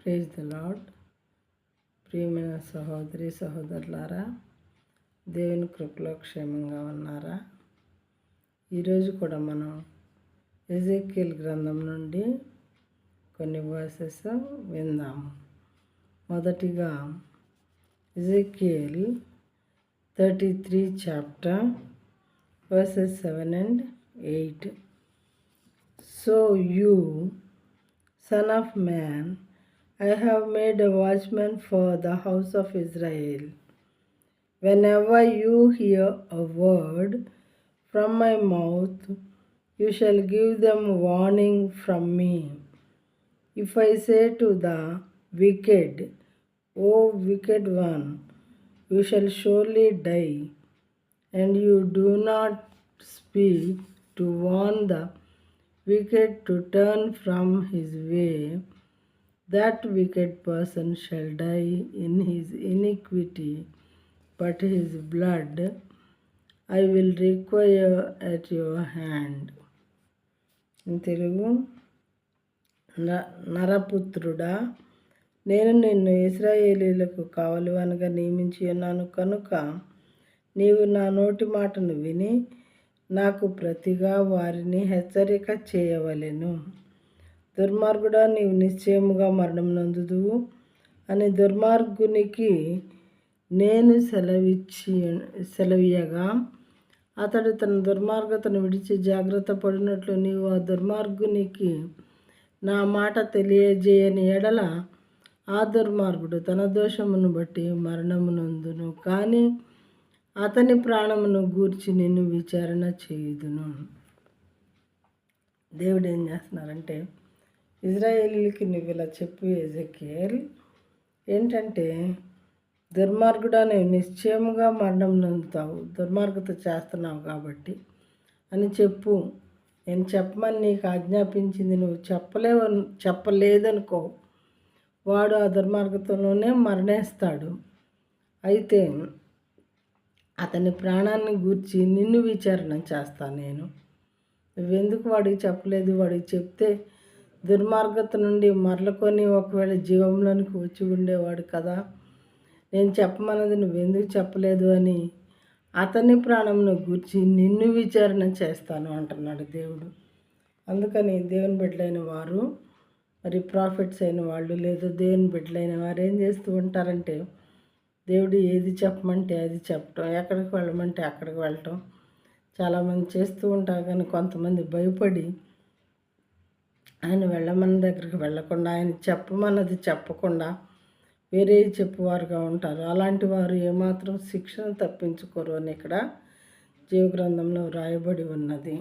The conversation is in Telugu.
Praise the lord. ప్రియమైన సహోదరి సహోదరులారా, దేవుని కృపలో క్షేమంగా ఉన్నారా? ఈరోజు కూడా మనం ఎజెకియల్ గ్రంథం నుండి కొన్ని వర్సెస్ విందాము. మొదటిగా Ezekiel 33 chapter versus 7 and 8. So you, Son of man, I have made a watchman for the house of Israel. Whenever you hear a word from my mouth, you shall give them warning from me. If I say to the wicked, O wicked one, you shall surely die, and you do not speak to warn the wicked to turn from his way, that wicked person shall die in his iniquity, but his blood I will require at your hand. In Telugu, నరపుత్రుడా, నేను నిన్ను ఇశ్రాయేలీయులకు కావలివానిగా నియమించి ఉన్నాను కనుక నీవు నా నోటి మాటను విని నాకు ప్రతిగా వారిని హెచ్చరిక చేయవలెను. దుర్మార్గుడా, నీవు నిశ్చయముగా మరణం నందుదువు అని దుర్మార్గునికి నేను సెలవీయగా అతడు తన దుర్మార్గతను విడిచి జాగ్రత్త పడినట్లు నీవు ఆ దుర్మార్గునికి నా మాట తెలియజేయని ఎడల ఆ దుర్మార్గుడు తన దోషమును బట్టి మరణమునందును, కానీ అతని ప్రాణమును గూర్చి నిన్ను విచారణ చేయుదును. దేవుడు ఏం చేస్తున్నారంటే, ఇజ్రాయేలీలకి నువ్వు ఇలా చెప్పు ఎజెకియల్, ఏంటంటే దుర్మార్గుడా, నువ్వు నిశ్చయముగా మరణం నందుతావు, దుర్మార్గత చేస్తున్నావు కాబట్టి అని చెప్పు. నేను చెప్పమని నీకు ఆజ్ఞాపించింది నువ్వు చెప్పలేదనుకో, వాడు ఆ దుర్మార్గతలోనే మరణిస్తాడు. అయితే అతని ప్రాణాన్ని గూర్చి నిన్ను విచారణ చేస్తాను నేను. నువ్వెందుకు వాడికి చెప్పలేదు? వాడికి చెప్తే దుర్మార్గత నుండి మరలుకొని ఒకవేళ జీవంలోనికి వచ్చి ఉండేవాడు కదా. నేను చెప్పమన్నది నువ్వెందుకు చెప్పలేదు అని అతని ప్రాణంను గూర్చి నిన్ను విచారణ చేస్తాను అంటున్నాడు దేవుడు. అందుకని దేవుని బిడ్డలైన వారు, మరి ప్రాఫిట్స్ అయిన వాళ్ళు, లేదా దేవుని బిడ్డలైన వారు ఏం చేస్తూ ఉంటారంటే, దేవుడు ఏది చెప్పమంటే అది చెప్పటం, ఎక్కడికి వెళ్ళమంటే అక్కడికి వెళ్ళటం చాలామంది చేస్తూ ఉంటారు. కానీ కొంతమంది భయపడి ఆయన వెళ్ళమన్న దగ్గరికి వెళ్ళకుండా, ఆయన చెప్పమన్నది చెప్పకుండా వేరే చెప్పువారుగా ఉంటారు. అలాంటి వారు ఏమాత్రం శిక్షణ తప్పించుకోరు అని ఇక్కడ జీవగ్రంథంలో వ్రాయబడి ఉన్నది.